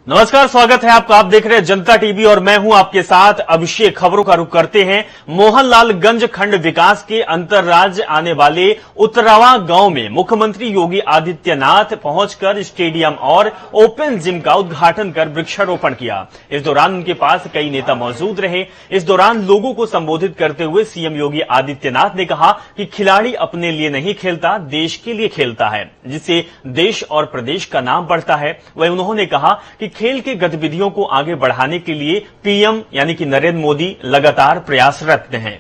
नमस्कार, स्वागत है आपका। आप देख रहे हैं जनता टीवी और मैं हूं आपके साथ अभिषेक। खबरों का रुख करते हैं। मोहनलालगंज खंड विकास के अंतर्राज्य आने वाले उत्तरावा गांव में मुख्यमंत्री योगी आदित्यनाथ पहुंचकर स्टेडियम और ओपन जिम का उद्घाटन कर वृक्षारोपण किया। इस दौरान उनके पास कई नेता मौजूद रहे। इस दौरान लोगों को संबोधित करते हुए सीएम योगी आदित्यनाथ ने कहा कि खिलाड़ी अपने लिए नहीं खेलता, देश के लिए खेलता है, जिससे देश और प्रदेश का नाम बढ़ता है। वहीं उन्होंने कहा कि खेल के गतिविधियों को आगे बढ़ाने के लिए पीएम यानी कि नरेंद्र मोदी लगातार प्रयासरत हैं।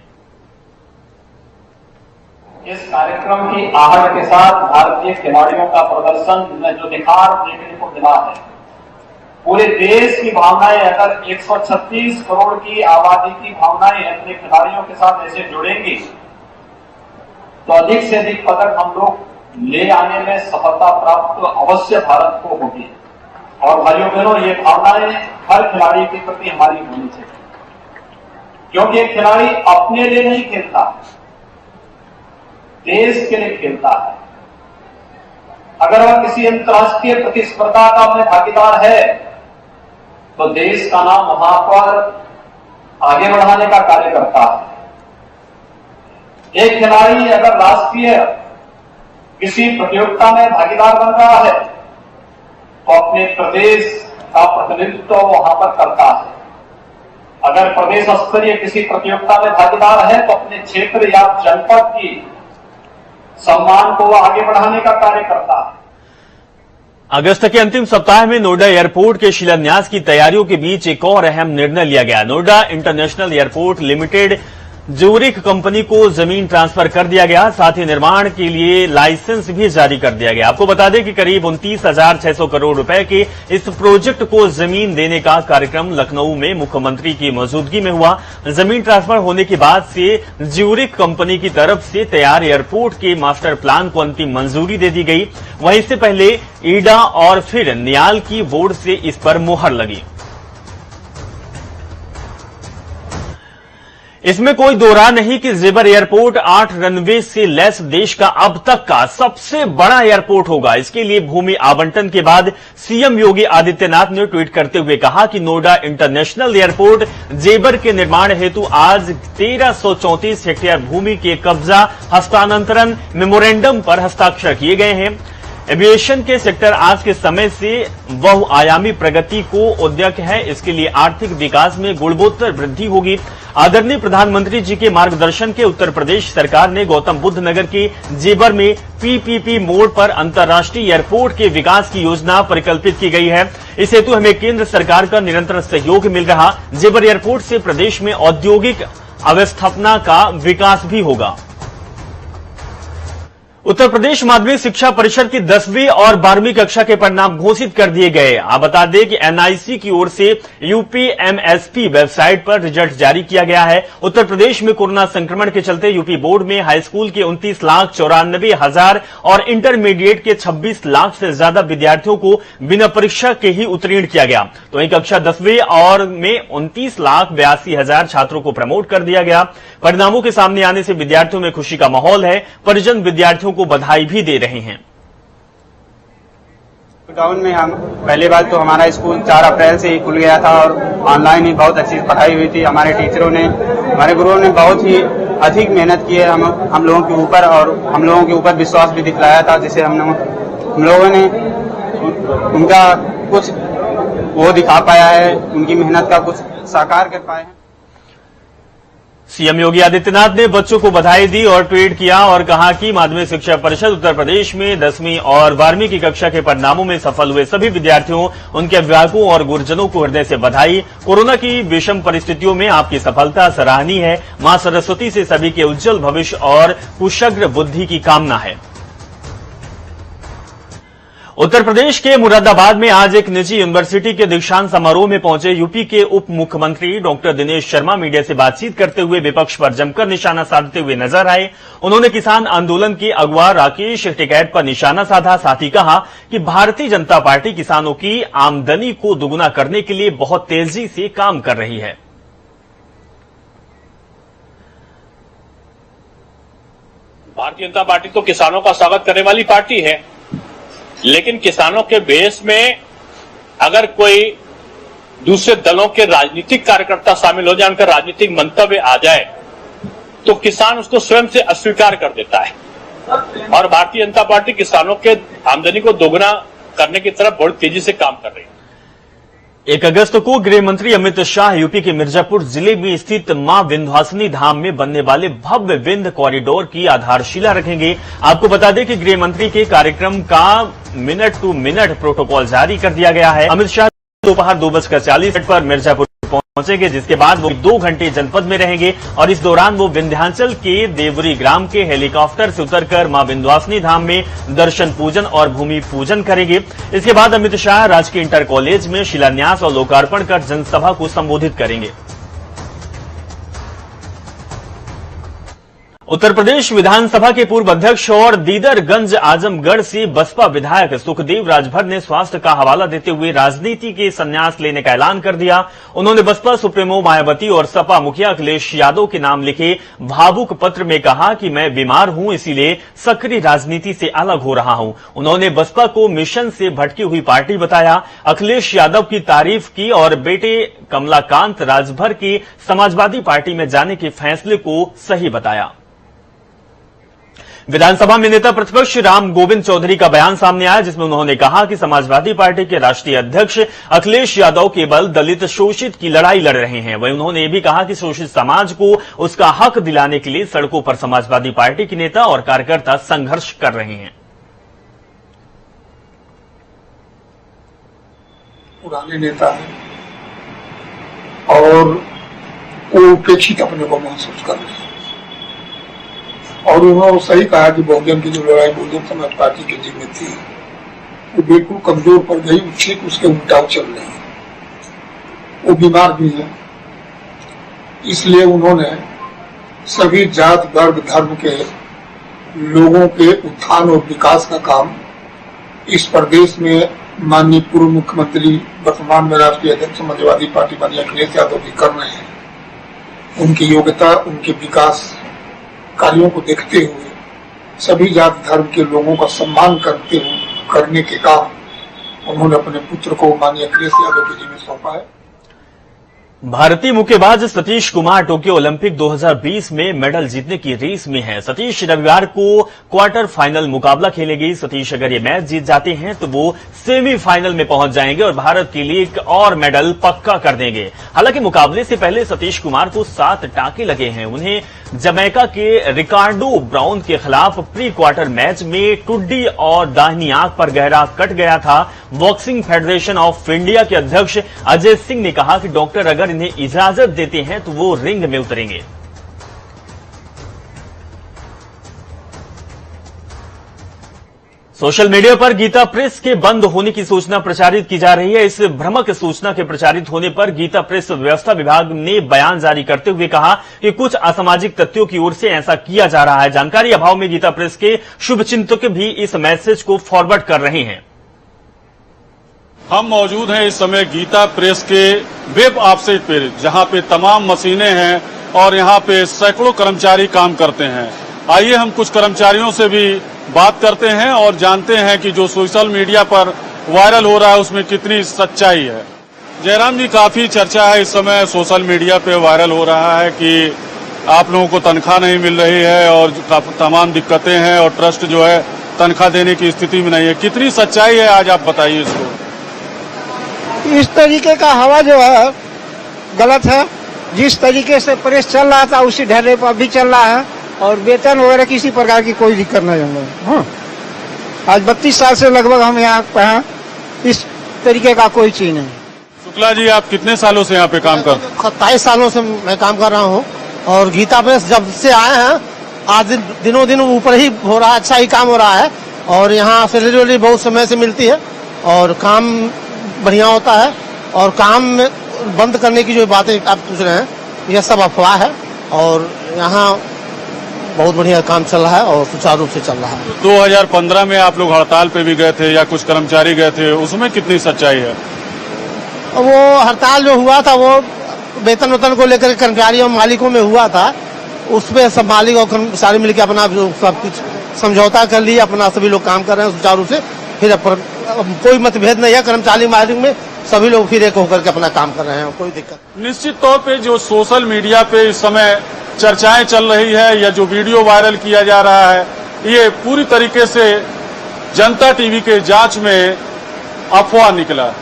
इस कार्यक्रम की आहट के साथ भारतीय खिलाड़ियों का प्रदर्शन में जो निखार देखने को मिला है, पूरे देश की भावनाएं अगर 136 करोड़ की आबादी की भावनाएं अपने खिलाड़ियों के साथ ऐसे जुड़ेंगी तो अधिक से अधिक पदक हम लोग ले आने में सफलता प्राप्त अवश्य भारत को होगी। और भाइयों बहनों, ये भावनाएं हर खिलाड़ी के प्रति हमारी होनी चाहिए, क्योंकि एक खिलाड़ी अपने लिए नहीं खेलता, देश के लिए खेलता है। अगर वह किसी अंतर्राष्ट्रीय प्रतिस्पर्धा का अपने भागीदार है तो देश का नाम वहां पर आगे बढ़ाने का कार्य करता है। एक खिलाड़ी अगर राष्ट्रीय किसी प्रतियोगिता में भागीदार बन रहा है तो अपने प्रदेश का प्रतिनिधित्व वहां पर करता है। अगर प्रदेश स्तरीय किसी प्रतियोगिता में भागीदार है तो अपने क्षेत्र या जनपद की सम्मान को आगे बढ़ाने का कार्य करता है। अगस्त के अंतिम सप्ताह में नोएडा एयरपोर्ट के शिलान्यास की तैयारियों के बीच एक और अहम निर्णय लिया गया। Noida international airport limited Zurich company को जमीन ट्रांसफर कर दिया गया। साथ ही निर्माण के लिए लाइसेंस भी जारी कर दिया गया। आपको बता दें कि करीब 29,600 करोड़ रुपए के इस प्रोजेक्ट को जमीन देने का कार्यक्रम लखनऊ में मुख्यमंत्री की मौजूदगी में हुआ। जमीन ट्रांसफर होने के बाद से ज्यूरिख कंपनी की तरफ से तैयार एयरपोर्ट के मास्टर प्लान को अंतिम मंजूरी दे दी गई। वहीं इससे पहले ईडा और फिर नियाल की बोर्ड से इस पर मुहर लगी। इसमें कोई दो राय नहीं कि जेवर एयरपोर्ट 8 रनवे से लैस देश का अब तक का सबसे बड़ा एयरपोर्ट होगा। इसके लिए भूमि आवंटन के बाद सीएम योगी आदित्यनाथ ने ट्वीट करते हुए कहा कि नोएडा इंटरनेशनल एयरपोर्ट जेवर के निर्माण हेतु आज 1334 हेक्टेयर भूमि के कब्जा हस्तांतरण मेमोरेंडम पर हस्ताक्षर किए गए हैं। एविएशन के सेक्टर आज के समय से बहुआयामी प्रगति को उद्यत है। इसके लिए आर्थिक विकास में गुणवत्तर वृद्धि होगी। आदरणीय प्रधानमंत्री जी के मार्गदर्शन के उत्तर प्रदेश सरकार ने गौतम बुद्ध नगर के जेवर में पीपीपी मोड पर अंतर्राष्ट्रीय एयरपोर्ट के विकास की योजना परिकल्पित की गई है। इस हेतु हमें केंद्र सरकार का निरंतर सहयोग मिल रहा। जेवर एयरपोर्ट से प्रदेश में औद्योगिक अवस्थापना का विकास भी होगा। उत्तर प्रदेश माध्यमिक शिक्षा परिषद की 10वीं और 12वीं कक्षा के परिणाम घोषित कर दिए गए। आप बता दें कि एनआईसी की ओर से यूपीएमएसपी वेबसाइट पर रिजल्ट जारी किया गया है। उत्तर प्रदेश में कोरोना संक्रमण के चलते यूपी बोर्ड में हाई स्कूल के 29,94,000 और इंटरमीडिएट के 26 लाख से ज्यादा विद्यार्थियों को बिना परीक्षा के ही उत्तीर्ण किया गया। तो वहीं कक्षा 10वीं और में 29,82,000 छात्रों को प्रमोट कर दिया गया। परिणामों के सामने आने से विद्यार्थियों में खुशी का माहौल है। परिजन विद्यार्थियों को बधाई भी दे रहे हैं। लॉकडाउन में हम पहली बार तो हमारा स्कूल 4 अप्रैल से ही खुल गया था और ऑनलाइन ही बहुत अच्छी पढ़ाई हुई थी। हमारे टीचरों ने, हमारे गुरुओं ने बहुत ही अधिक मेहनत की है हम लोगों के ऊपर और हम लोगों के ऊपर विश्वास भी दिखलाया था, जिसे हम लोगों ने उनका कुछ वो दिखा पाया है, उनकी मेहनत का कुछ साकार कर पाए हैं। सीएम योगी आदित्यनाथ ने बच्चों को बधाई दी और ट्वीट किया और कहा कि माध्यमिक शिक्षा परिषद उत्तर प्रदेश में 10वीं और 12वीं की कक्षा के परिणामों में सफल हुए सभी विद्यार्थियों, उनके अभिभावकों और गुरुजनों को हृदय से बधाई। कोरोना की विषम परिस्थितियों में आपकी सफलता सराहनीय है। मां सरस्वती से सभी के उज्जवल भविष्य और कुशग्र बुद्धि की कामना है। उत्तर प्रदेश के मुरादाबाद में आज एक निजी यूनिवर्सिटी के दीक्षांत समारोह में पहुंचे यूपी के उप मुख्यमंत्री डॉक्टर दिनेश शर्मा मीडिया से बातचीत करते हुए विपक्ष पर जमकर निशाना साधते हुए नजर आए। उन्होंने किसान आंदोलन के अगुवा राकेश टिकैत पर निशाना साधा। साथ ही कहा कि भारतीय जनता पार्टी किसानों की आमदनी को दुगुना करने के लिए बहुत तेजी से काम कर रही है। भारतीय जनता पार्टी तो किसानों का स्वागत करने वाली पार्टी है, लेकिन किसानों के बेस में अगर कोई दूसरे दलों के राजनीतिक कार्यकर्ता शामिल हो जाए, उनका राजनीतिक मंतव्य आ जाए, तो किसान उसको स्वयं से अस्वीकार कर देता है। और भारतीय जनता पार्टी किसानों के आमदनी को दोगुना करने की तरफ बहुत तेजी से काम कर रही है। 1 अगस्त को गृह मंत्री अमित शाह यूपी के मिर्जापुर जिले में स्थित मां विंध्यवासिनी धाम में बनने वाले भव्य विंध्य कॉरिडोर की आधारशिला रखेंगे। आपको बता दें कि गृह मंत्री के कार्यक्रम का मिनट टू मिनट प्रोटोकॉल जारी कर दिया गया है। अमित शाह दोपहर 2:40 पर मिर्जापुर पहुंचेंगे, जिसके बाद वो 2 घंटे जनपद में रहेंगे और इस दौरान वो विंध्याचल के देवरी ग्राम के हेलीकॉप्टर से उतरकर मां विंध्यवासिनी धाम में दर्शन पूजन और भूमि पूजन करेंगे। इसके बाद अमित शाह राजकीय इंटर कॉलेज में शिलान्यास और लोकार्पण कर जनसभा को संबोधित करेंगे। उत्तर प्रदेश विधानसभा के पूर्व अध्यक्ष और दीदरगंज आजमगढ़ से बसपा विधायक सुखदेव राजभर ने स्वास्थ्य का हवाला देते हुए राजनीति के संन्यास लेने का ऐलान कर दिया। उन्होंने बसपा सुप्रीमो मायावती और सपा मुखिया अखिलेश यादव के नाम लिखे भावुक पत्र में कहा कि मैं बीमार हूं, इसीलिए सक्रिय राजनीति से अलग हो रहा हूं। उन्होंने बसपा को मिशन से भटकी हुई पार्टी बताया। अखिलेश यादव की तारीफ की और बेटे कमलाकांत राजभर के समाजवादी पार्टी में जाने के फैसले को सही बताया। विधानसभा में नेता प्रतिपक्ष राम गोविंद चौधरी का बयान सामने आया, जिसमें उन्होंने कहा कि समाजवादी पार्टी के राष्ट्रीय अध्यक्ष अखिलेश यादव केवल दलित शोषित की लड़ाई लड़ रहे हैं। वहीं उन्होंने ये भी कहा कि शोषित समाज को उसका हक दिलाने के लिए सड़कों पर समाजवादी पार्टी के नेता और कार्यकर्ता संघर्ष कर रहे हैं। पुराने नेता हैं और वो उपेक्षित अपने को महसूस कर रहे हैं और उन्होंने सही कहा कि बहुजन की जो लड़ाई बहुजन समाज पार्टी के जी में थी वो बिल्कुल कमजोर पड़ गई, ठीक उसके उल्टा चल रही है। वो बीमार भी है, इसलिए उन्होंने सभी जात वर्ग धर्म के लोगों के उत्थान और विकास का काम इस प्रदेश में माननीय पूर्व मुख्यमंत्री वर्तमान में राष्ट्रीय अध्यक्ष समाजवादी पार्टी माननीय अखिलेश यादव जी कर रहे हैं। उनकी योग्यता, उनके विकास कार्यों को देखते हुए सभी जात धर्म के लोगों का सम्मान करने के काम उन्होंने अपने पुत्र को माननीय अखिलेश यादव के जी में सौंपा है। भारतीय मुक्केबाज सतीश कुमार टोक्यो ओलंपिक 2020 में मेडल जीतने की रेस में है। सतीश रविवार को क्वार्टर फाइनल मुकाबला खेलेंगे। सतीश अगर ये मैच जीत जाते हैं तो वो सेमीफाइनल में पहुंच जाएंगे और भारत के लिए एक और मेडल पक्का कर देंगे। हालांकि मुकाबले से पहले सतीश कुमार को 7 टाके लगे हैं। उन्हें जमैका के रिकार्डो ब्राउन के खिलाफ प्री क्वार्टर मैच में टुड्डी और दाहिनी आंख पर गहरा कट गया था। बॉक्सिंग फेडरेशन ऑफ इंडिया के अध्यक्ष अजय सिंह ने कहा कि डॉक्टर अगर इन्हें इजाजत देते हैं तो वो रिंग में उतरेंगे। सोशल मीडिया पर गीता प्रेस के बंद होने की सूचना प्रचारित की जा रही है। इस भ्रामक सूचना के प्रचारित होने पर गीता प्रेस व्यवस्था विभाग ने बयान जारी करते हुए कहा कि कुछ असामाजिक तत्वों की ओर से ऐसा किया जा रहा है। जानकारी अभाव में गीता प्रेस के शुभचिंतक भी इस मैसेज को फॉरवर्ड कर रहे हैं। हम मौजूद हैं इस समय गीता प्रेस के वेब ऑफसेट पे, जहां पे तमाम मशीनें हैं और यहां पे सैकड़ों कर्मचारी काम करते हैं। आइए हम कुछ कर्मचारियों से भी बात करते हैं और जानते हैं कि जो सोशल मीडिया पर वायरल हो रहा है उसमें कितनी सच्चाई है। जयराम जी, काफी चर्चा है इस समय सोशल मीडिया पे वायरल हो रहा है कि आप लोगों को तनख्वाह नहीं मिल रही है और तमाम दिक्कतें हैं और ट्रस्ट जो है तनख्वाह देने की स्थिति में नहीं है। कितनी सच्चाई है, आज आप बताइए इसको। इस तरीके का हवा जो है गलत है। जिस तरीके से प्रेस चल रहा था उसी ढर्रे पर भी चल रहा है और वेतन वगैरह किसी प्रकार की कोई दिक्कत नहीं है। हाँ, आज 32 साल से लगभग हम यहाँ पे हैं, इस तरीके का कोई चीज नहीं। शुक्ला जी, आप कितने सालों से यहाँ पे काम कर? 27 सालों से मैं काम कर रहा हूँ और गीता प्रेस जब से आए हैं आज दिनों दिन ऊपर ही हो रहा है, अच्छा ही काम हो रहा है और यहाँ सैलरी बहुत समय से मिलती है और काम बढ़िया होता है और काम बंद करने की जो बातें आप पूछ रहे हैं यह सब अफवाह है और यहाँ बहुत बढ़िया काम चल रहा है और सुचारू रूप से चल रहा है। 2015 में आप लोग हड़ताल पे भी गए थे या कुछ कर्मचारी गए थे, उसमें कितनी सच्चाई है? वो हड़ताल जो हुआ था वो वेतन को लेकर कर्मचारी और मालिकों में हुआ था। उसमें सब मालिक और कर्मचारी मिलकर अपना सब कुछ समझौता कर लिया, अपना सभी लोग काम कर रहे हैं सुचारू रूप से। फिर कोई मतभेद नहीं है कर्मचारी मालिक में, सभी लोग फिर एक होकर के अपना काम कर रहे हैं, कोई दिक्कत। निश्चित तौर पे जो सोशल मीडिया पे इस समय चर्चाएं चल रही है या जो वीडियो वायरल किया जा रहा है, ये पूरी तरीके से जनता टीवी के जांच में अफवाह निकला।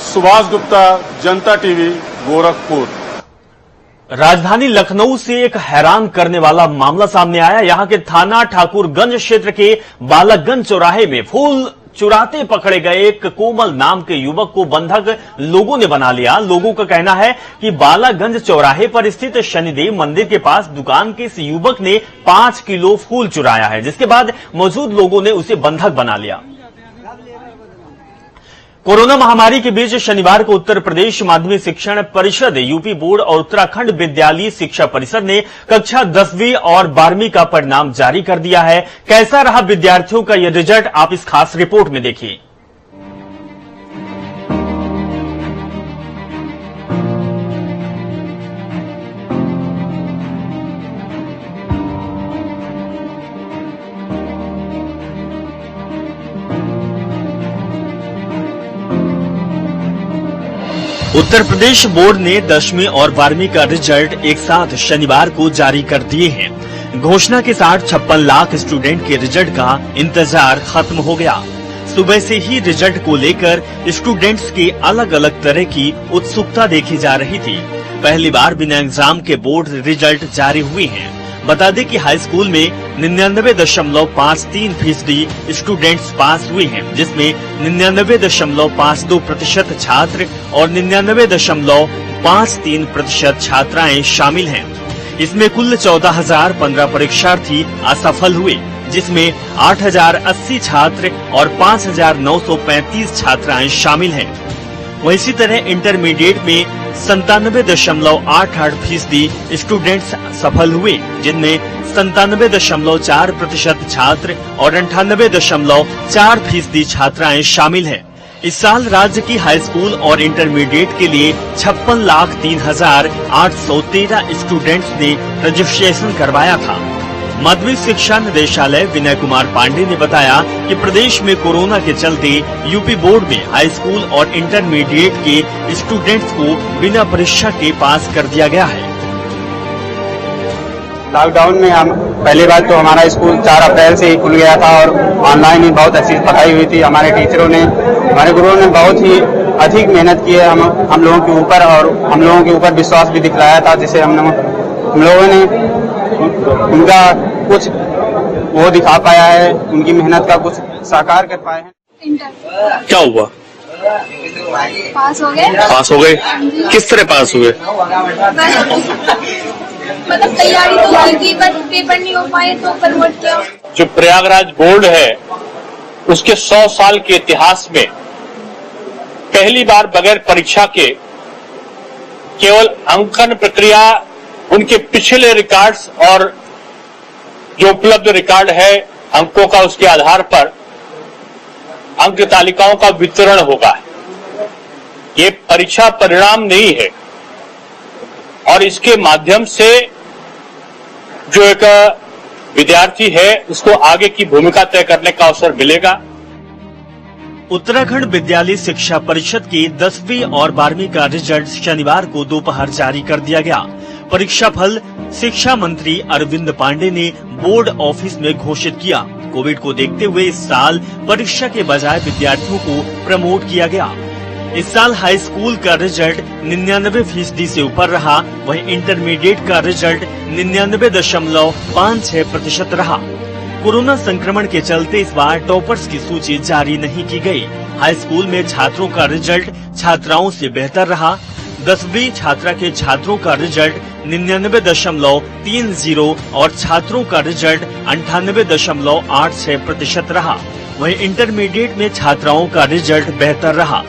सुभाष गुप्ता, जनता टीवी, गोरखपुर। राजधानी लखनऊ से एक हैरान करने वाला मामला सामने आया। यहां के थाना ठाकुरगंज क्षेत्र के बालकगंज चौराहे में फूल चुराते पकड़े गए एक कोमल नाम के युवक को बंधक लोगों ने बना लिया। लोगों का कहना है कि बालागंज चौराहे पर स्थित शनिदेव मंदिर के पास दुकान के इस युवक ने 5 किलो फूल चुराया है, जिसके बाद मौजूद लोगों ने उसे बंधक बना लिया। कोरोना महामारी के बीच शनिवार को उत्तर प्रदेश माध्यमिक शिक्षण परिषद, यूपी बोर्ड और उत्तराखंड विद्यालय शिक्षा परिषद ने कक्षा 10वीं और 12वीं का परिणाम जारी कर दिया है। कैसा रहा विद्यार्थियों का यह रिजल्ट, आप इस खास रिपोर्ट में देखिए। उत्तर प्रदेश बोर्ड ने 10वीं और 12वीं का रिजल्ट एक साथ शनिवार को जारी कर दिए हैं। घोषणा के साथ 56 लाख स्टूडेंट के रिजल्ट का इंतजार खत्म हो गया। सुबह से ही रिजल्ट को लेकर स्टूडेंट्स की अलग अलग तरह की उत्सुकता देखी जा रही थी। पहली बार बिना एग्जाम के बोर्ड रिजल्ट जारी हुए हैं। बता दें कि हाई स्कूल में 99.53% स्टूडेंट्स पास हुए हैं, जिसमें 99.52% छात्र और 99.53% छात्राएं शामिल हैं। इसमें कुल 14,015 परीक्षार्थी असफल हुए, जिसमें 8,080 छात्र और 5,935 छात्राएं शामिल हैं। वहीं इसी तरह इंटरमीडिएट में 97.88% स्टूडेंट्स सफल हुए, जिनमें 97.4% छात्र और 98.4% छात्राएं शामिल हैं। इस साल राज्य की हाई स्कूल और इंटरमीडिएट के लिए 56,03,813 स्टूडेंट्स ने रजिस्ट्रेशन करवाया था। माध्यमिक शिक्षा निदेशालय विनय कुमार पांडे ने बताया कि प्रदेश में कोरोना के चलते यूपी बोर्ड में हाई स्कूल और इंटरमीडिएट के स्टूडेंट्स को बिना परीक्षा के पास कर दिया गया है। लॉकडाउन में हम पहली बात तो हमारा स्कूल 4 अप्रैल से ही खुल गया था और ऑनलाइन ही बहुत अच्छी पढ़ाई हुई थी। हमारे टीचरों ने, हमारे गुरुओं ने बहुत ही अधिक मेहनत की है हम लोगों के ऊपर, और हम लोगों के ऊपर विश्वास भी दिखलाया था, जिसे हम लोगों ने उनका कुछ वो दिखा पाया है, उनकी मेहनत का कुछ साकार कर पाए हैं। क्या हुआ? पास हो गए। पास हो गए? किस तरह पास हुए? मतलब तैयारी तो की थी, बस पेपर नहीं हो पाए तो कन्वर्ट किया। जो प्रयागराज बोर्ड है उसके 100 साल के इतिहास में पहली बार बगैर परीक्षा के केवल अंकन प्रक्रिया, उनके पिछले रिकॉर्ड्स और जो उपलब्ध रिकॉर्ड है अंकों का, उसके आधार पर अंक तालिकाओं का वितरण होगा। ये परीक्षा परिणाम नहीं है और इसके माध्यम से जो एक विद्यार्थी है उसको आगे की भूमिका तय करने का अवसर मिलेगा। उत्तराखंड विद्यालय शिक्षा परिषद की 10वीं और 12वीं का रिजल्ट शनिवार को दोपहर जारी कर दिया गया। परीक्षा फल शिक्षा मंत्री अरविंद पांडे ने बोर्ड ऑफिस में घोषित किया। कोविड को देखते हुए इस साल परीक्षा के बजाय विद्यार्थियों को प्रमोट किया गया। इस साल हाई स्कूल का रिजल्ट 99% से ऊपर रहा, वहीं इंटरमीडिएट का रिजल्ट 99.56% रहा। कोरोना संक्रमण के चलते इस बार टॉपर्स की सूची जारी नहीं की गई। हाई स्कूल में छात्रों का रिजल्ट छात्राओं से बेहतर रहा। 10वीं छात्रा के छात्रों का रिजल्ट 99.30 और छात्रों का रिजल्ट 98.86% रहा। वहीं इंटरमीडिएट में छात्राओं का रिजल्ट बेहतर रहा।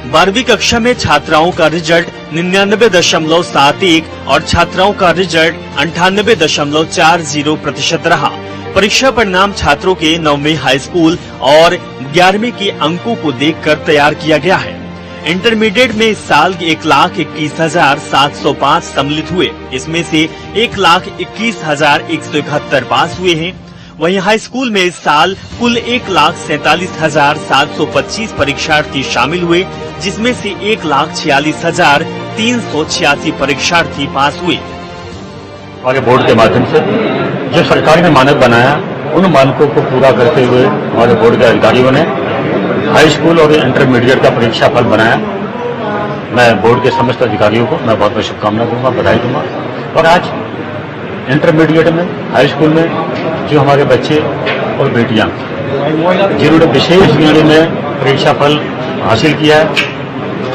12वीं कक्षा में छात्राओं का रिजल्ट 99.71 और छात्राओं का रिजल्ट 98.40% रहा। परीक्षा परिणाम छात्रों के 9वीं हाई स्कूल और 11वीं के अंकों को देखकर तैयार किया गया है। इंटरमीडिएट में इस साल 1,21,705 सम्मिलित हुए। इसमें से 1,21,171 पास हुए हैं। वहीं हाई स्कूल में इस साल कुल 1,47,725 परीक्षार्थी शामिल हुए, जिसमें से 1,46,386 परीक्षार्थी पास हुए। हमारे बोर्ड के माध्यम से जो सरकार ने मानक बनाया, उन मानकों को पूरा करते हुए हमारे बोर्ड के अधिकारियों ने हाई स्कूल और इंटरमीडिएट का परीक्षा फल बनाया। मैं बोर्ड के समस्त अधिकारियों को मैं बहुत बहुत शुभकामना दूंगा, बधाई दूंगा। और आज इंटरमीडिएट में, हाई स्कूल में जो हमारे बच्चे और बेटियां जिन्होंने विशेष श्रेणी में परीक्षा फल हासिल किया है,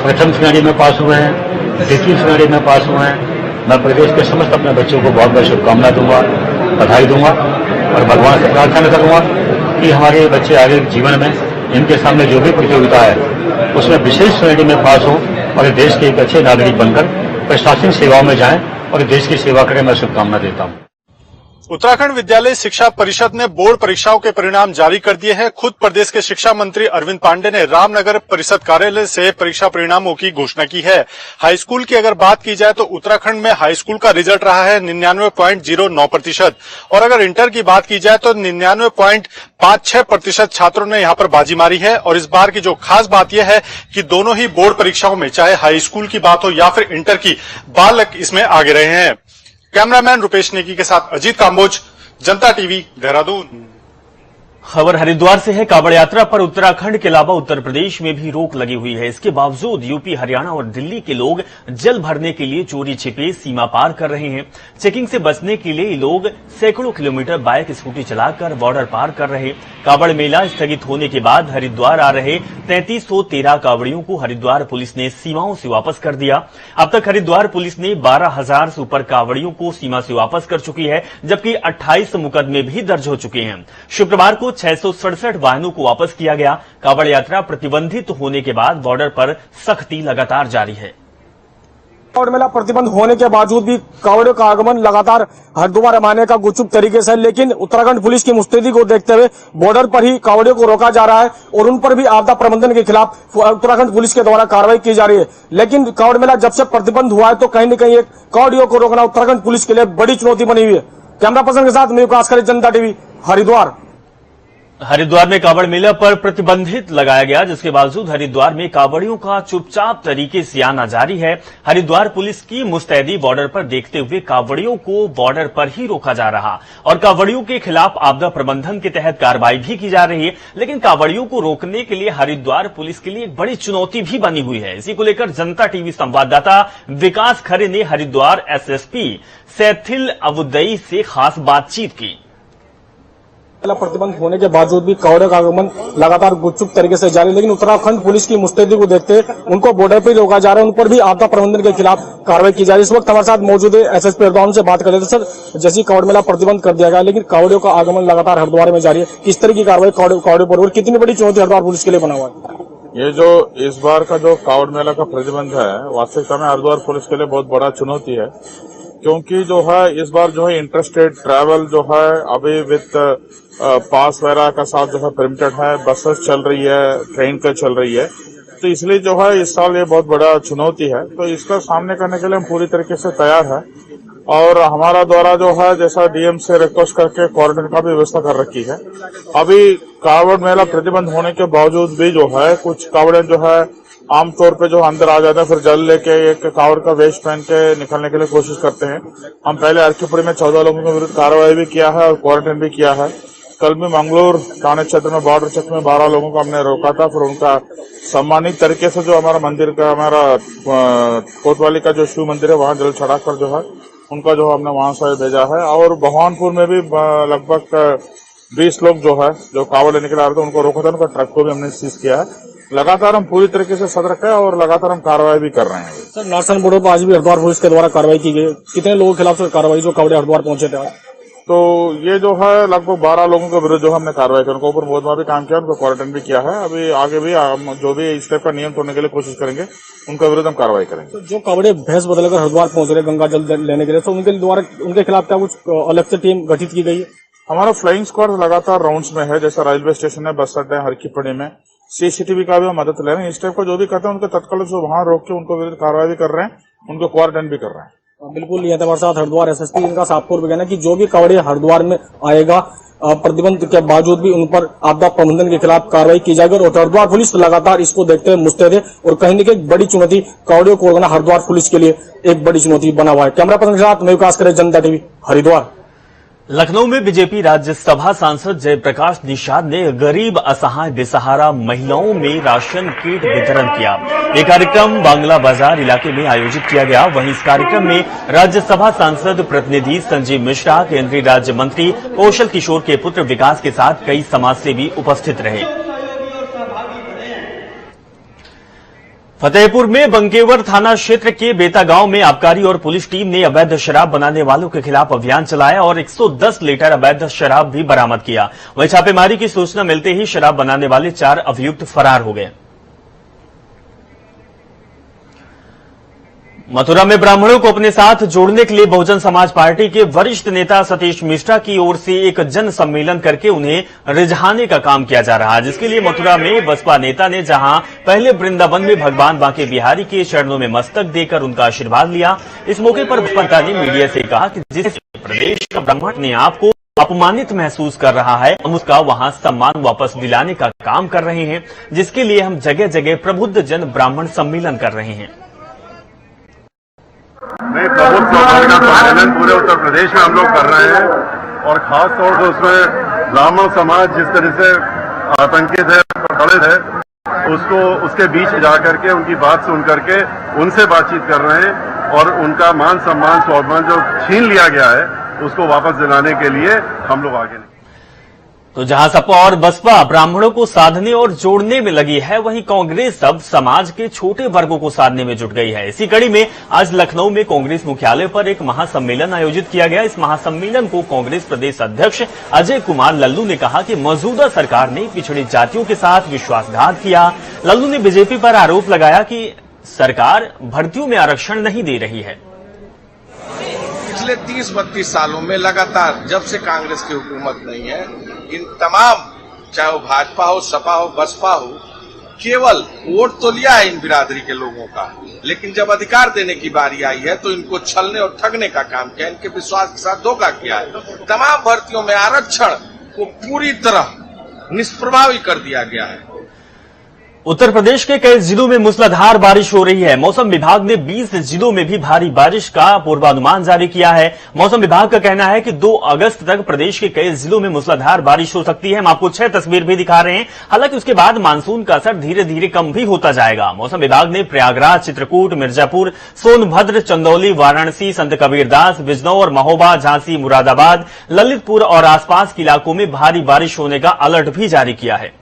प्रथम श्रेणी में पास हुए हैं, द्वितीय श्रेणी में पास हुए हैं, मैं प्रदेश के समस्त अपने बच्चों को बहुत बहुत शुभकामना दूंगा, बधाई दूंगा और भगवान से प्रार्थना करूंगा कि हमारे बच्चे आगे जीवन में इनके सामने जो भी प्रतियोगिता है उसमें विशेष श्रेणी में पास हो और देश के एक अच्छे नागरिक बनकर प्रशासनिक सेवाओं में जाएं और देश की सेवा करें। मैं शुभकामना देता हूं। उत्तराखंड विद्यालय शिक्षा परिषद ने बोर्ड परीक्षाओं के परिणाम जारी कर दिए हैं। खुद प्रदेश के शिक्षा मंत्री अरविंद पांडे ने रामनगर परिषद कार्यालय से परीक्षा परिणामों की घोषणा की है। हाई स्कूल की अगर बात की जाए तो उत्तराखंड में हाई स्कूल का रिजल्ट रहा है 99.09% और अगर इंटर की बात की जाए तो 99.56% छात्रों ने यहां पर बाजी मारी है। और इस बार की जो खास बात यह है कि दोनों ही बोर्ड परीक्षाओं में, चाहे हाई स्कूल की बात हो या फिर इंटर की, बालक इसमें आगे रहे हैं। कैमरामैन रुपेश नेगी के साथ अजीत काम्बोज, जनता टीवी, देहरादून। खबर हरिद्वार से है। कांवड़ यात्रा पर उत्तराखंड के अलावा उत्तर प्रदेश में भी रोक लगी हुई है। इसके बावजूद यूपी, हरियाणा और दिल्ली के लोग जल भरने के लिए चोरी छिपे सीमा पार कर रहे हैं। चेकिंग से बचने के लिए लोग सैकड़ों किलोमीटर बाइक, स्कूटी चलाकर बॉर्डर पार कर रहे। कांवड़ मेला स्थगित होने के बाद हरिद्वार आ रहे 3313 कांवड़ियों को हरिद्वार पुलिस ने सीमाओं से वापस कर दिया। अब तक हरिद्वार पुलिस ने 12,000 से ऊपर कांवड़ियों को सीमा से वापस कर चुकी है, जबकि 28 मुकदमे भी दर्ज हो चुके हैं। शुक्रवार को 667 वाहनों को वापस किया गया। कांवड़ यात्रा प्रतिबंधित होने के बाद बॉर्डर पर सख्ती लगातार जारी है। कांवड़ मेला प्रतिबंध होने के बावजूद भी कांवड़ियों का आगमन लगातार हरिद्वार आने का गुपचुप तरीके से, लेकिन उत्तराखंड पुलिस की मुस्तैदी को देखते हुए बॉर्डर पर ही कांवड़ियों को रोका जा रहा है और उन पर भी आपदा प्रबंधन के खिलाफ उत्तराखंड पुलिस के द्वारा कार्रवाई की जा रही है। लेकिन कांवड़ मेला जब से प्रतिबंध हुआ है तो कहीं न कहीं एक कांवड़ियों को रोकना उत्तराखंड पुलिस के लिए बड़ी चुनौती बनी हुई है। कैमरा पर्सन के साथ मेरे विकास करे, जनता टीवी, हरिद्वार। हरिद्वार में कांवड़ मेला पर प्रतिबंधित लगाया गया, जिसके बावजूद हरिद्वार में कांवड़ियों का चुपचाप तरीके से आना जारी है। हरिद्वार पुलिस की मुस्तैदी बॉर्डर पर देखते हुए कांवड़ियों को बॉर्डर पर ही रोका जा रहा और कांवड़ियों के खिलाफ आपदा प्रबंधन के तहत कार्रवाई भी की जा रही है। लेकिन कांवड़ियों को रोकने के लिए हरिद्वार पुलिस के लिए एक बड़ी चुनौती भी बनी हुई है। इसी को लेकर जनता टीवी संवाददाता विकास खरे ने हरिद्वार एसएसपी सैथिल अवुदई से खास बातचीत की। प्रतिबंध होने के बावजूद भी कांवड़ियों का आगमन लगातार गुपचुप तरीके से जारी, लेकिन उत्तराखंड पुलिस की मुस्तैदी को देखते उनको बॉर्डर पर रोका जा रहा है, उन पर भी आपदा प्रबंधन के खिलाफ कार्रवाई की जा रही है। इस वक्त हमारे साथ मौजूद है एसएसपी हरिद्वार, उनसे बात कर रहे थे। सर, जैसे कांवड़ मेला प्रतिबंध कर दिया गया, लेकिन कांवड़ियों का आगमन लगातार हरिद्वार में जारी है, किस तरह की कार्रवाई कांवड़ियों पर, कितनी बड़ी चुनौती हरिद्वार पुलिस के लिए बना हुआ है? ये जो इस बार का जो कांवड़ मेला का प्रतिबंध है, वास्तविकता में हरिद्वार पुलिस के लिए बहुत बड़ा चुनौती है, क्योंकि जो है इस बार जो है इंटरस्टेट ट्रैवल जो है अभी विद पास वगैरह का साथ जो है परमिटेड है, बसेस चल रही है, ट्रेन का चल रही है, तो इसलिए जो है इस साल ये बहुत बड़ा चुनौती है। तो इसका सामने करने के लिए हम पूरी तरीके से तैयार है और हमारा द्वारा जो है जैसा डीएम से रिक्वेस्ट करके क्वारंटाइन का भी व्यवस्था कर रखी है। अभी कांवड़ मेला प्रतिबंध होने के बावजूद भी जो है कुछ कांवड़ियां जो है आमतौर पे जो अंदर आ जाते हैं, फिर जल लेके एक कांवड़ का वेश पहन के निकलने के लिए कोशिश करते हैं। हम पहले अर्कीपुरी में 14 लोगों के विरुद्ध कार्रवाई भी किया है और क्वारंटाइन भी किया है। कल भी मंगलूर थाने क्षेत्र में बॉर्डर चेक में 12 लोगों को हमने रोका था, फिर उनका सम्मानित तरीके से जो हमारा मंदिर का, हमारा कोतवाली का जो शिव मंदिर है, वहां जल चढ़ाकर जो है उनका जो हमने वहां से भेजा है। और भगवानपुर में भी लगभग 20 लोग जो है जो कांवड़ लेने के लिए आ रहे थे, उनको रोका था, उनका ट्रक को भी हमने सीज किया है। लगातार हम पूरी तरीके से सतर्क है और लगातार हम कार्रवाई भी कर रहे हैं। सर, नार्सन बॉर्डर पर आज भी हरिद्वार पुलिस के द्वारा कार्रवाई की गई, कितने लोगों के खिलाफ कार्रवाई जो कांवड़िया हरिद्वार पहुंचे थे? तो ये जो है लगभग 12 लोगों के विरुद्ध जो हमने कार्रवाई की, उनके ऊपर मुकदमा भी काम किया, उनको क्वारंटाइन भी किया है। अभी आगे भी हम जो भी इस टाइप का नियम तोड़ने के लिए कोशिश करेंगे, उनके विरुद्ध हम कार्रवाई करेंगे। तो जो कांवड़िया भैंस बदलकर हरिद्वार पहुंच रहे गंगा जल लेने के लिए, तो उनके द्वारा उनके खिलाफ क्या कुछ अलग से टीम गठित की गई है? हमारा फ्लाइंग स्क्वाड लगातार राउंड्स में है, जैसा रेलवे स्टेशन है, बस अड्डे, हरकीपड़ी में सीसीटीवी का भी हम मदद ले रहे हैं। इस टाइप का जो भी करते हैं उनके तत्काल से वहां रोक के उनको विरुद्ध कार्रवाई भी कर रहे हैं, उनको क्वारंटाइन भी कर रहे हैं। बिल्कुल ये एतबार साथ हरिद्वार एसएसपी इनका साफ तौर पर कहना कि जो भी कावड़े हरिद्वार में आएगा प्रतिबंध के बावजूद भी उन पर आपदा प्रबंधन के खिलाफ कार्रवाई की जाएगी और हरिद्वार पुलिस लगातार इसको देखते हुए मुस्तैद है और कहीं न कहीं बड़ी चुनौती कावड़ियों को रोकना हरिद्वार पुलिस के लिए एक बड़ी चुनौती बना हुआ है। कैमरा पर्सन के साथ मैं विकास करे, जनता टीवी, हरिद्वार। लखनऊ में बीजेपी राज्यसभा सांसद जयप्रकाश निषाद ने गरीब असहाय बेसहारा महिलाओं में राशन किट वितरण किया। ये कार्यक्रम बांग्ला बाजार इलाके में आयोजित किया गया। वहीं इस कार्यक्रम में राज्यसभा सांसद प्रतिनिधि संजीव मिश्रा, केंद्रीय राज्य मंत्री कौशल किशोर के पुत्र विकास के साथ कई समाजसेवी उपस्थित रहे। फतेहपुर में बंकेवर थाना क्षेत्र के बेता गांव में आबकारी और पुलिस टीम ने अवैध शराब बनाने वालों के खिलाफ अभियान चलाया और 110 लीटर अवैध शराब भी बरामद किया। वहीं छापेमारी की सूचना मिलते ही शराब बनाने वाले 4 अभियुक्त फरार हो गए। मथुरा में ब्राह्मणों को अपने साथ जोड़ने के लिए बहुजन समाज पार्टी के वरिष्ठ नेता सतीश मिश्रा की ओर से एक जन सम्मेलन करके उन्हें रिझाने का काम किया जा रहा है, जिसके लिए मथुरा में बसपा नेता ने जहां पहले वृंदावन में भगवान बांके बिहारी के चरणों में मस्तक देकर उनका आशीर्वाद लिया। इस मौके पर बसपा नेता ने मीडिया से कहा कि जिस प्रदेश का ब्राह्मण अपने आप को अपमानित महसूस कर रहा है, हम उसका वहां सम्मान वापस दिलाने का काम कर रहे हैं, जिसके लिए हम जगह जगह प्रबुद्ध जन ब्राह्मण सम्मेलन कर रहे हैं। नहीं, प्रबुद्ध ब्राह्मण का सम्मेलन पूरे उत्तर प्रदेश में हम लोग कर रहे हैं और खास तौर से उसमें ब्राह्मण समाज जिस तरह से आतंकित है, प्रताड़ित है, उसको उसके बीच जा करके उनकी बात सुन करके उनसे बातचीत कर रहे हैं और उनका मान सम्मान स्वाभिमान जो छीन लिया गया है उसको वापस दिलाने के लिए हम लोग आगे। तो जहां सपा और बसपा ब्राह्मणों को साधने और जोड़ने में लगी है, वहीं कांग्रेस अब समाज के छोटे वर्गों को साधने में जुट गई है। इसी कड़ी में आज लखनऊ में कांग्रेस मुख्यालय पर एक महासम्मेलन आयोजित किया गया। इस महासम्मेलन को कांग्रेस प्रदेश अध्यक्ष अजय कुमार लल्लू ने कहा कि मौजूदा सरकार ने पिछड़ी जातियों के साथ विश्वासघात किया। लल्लू ने बीजेपी पर आरोप लगाया कि सरकार भर्तियों में आरक्षण नहीं दे रही है। पिछले 30-32 सालों में लगातार जब से कांग्रेस की हुकूमत नहीं है, इन तमाम चाहे वो भाजपा हो, सपा हो, बसपा हो, केवल वोट तो लिया है इन बिरादरी के लोगों का, लेकिन जब अधिकार देने की बारी आई है तो इनको छलने और ठगने का काम किया, इनके विश्वास के साथ धोखा किया है। तमाम भर्तियों में आरक्षण को पूरी तरह निष्प्रभावी कर दिया गया है। उत्तर प्रदेश के कई जिलों में मूसलाधार बारिश हो रही है। मौसम विभाग ने 20 जिलों में भी भारी बारिश का पूर्वानुमान जारी किया है। मौसम विभाग का कहना है कि 2 अगस्त तक प्रदेश के कई जिलों में मूसलाधार बारिश हो सकती है। हम आपको 6 तस्वीर भी दिखा रहे हैं। हालांकि उसके बाद मानसून का असर धीरे धीरे कम भी होता जाएगा। मौसम विभाग ने प्रयागराज, चित्रकूट, मिर्जापुर, सोनभद्र, चंदौली, वाराणसी, संत कबीरदास, बिजनौर, महोबा, झांसी, मुरादाबाद, ललितपुर और आसपास के इलाकों में भारी बारिश होने का अलर्ट भी जारी किया है।